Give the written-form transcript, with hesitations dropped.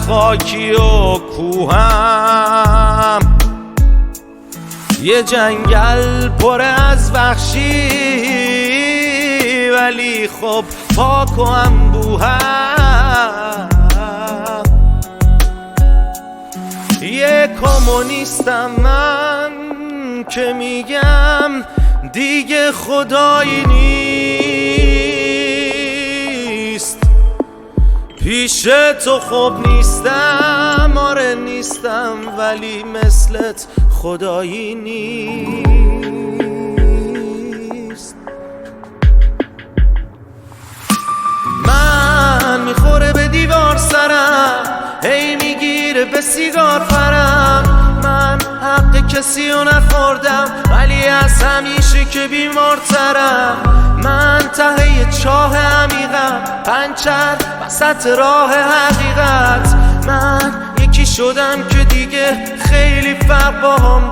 خاکی و کوهم، یه جنگل پر از وحشی ولی خب پاک و انبوهم. یه کمونیستم من که میگم دیگه خدایی نیست، پیش تو خوب نیستم، آره نیستم، ولی مثلت خدایی نیست. من میخوره به دیوار سرم، هی میگیره به سیگار پرم، من حق کسی رو نخوردم ولی از همیشه که بیمارترم. من ته چاه عمیقم، پنچر وسط راه حقیقت، من یکی شدم که دیگه خیلی فرق باهام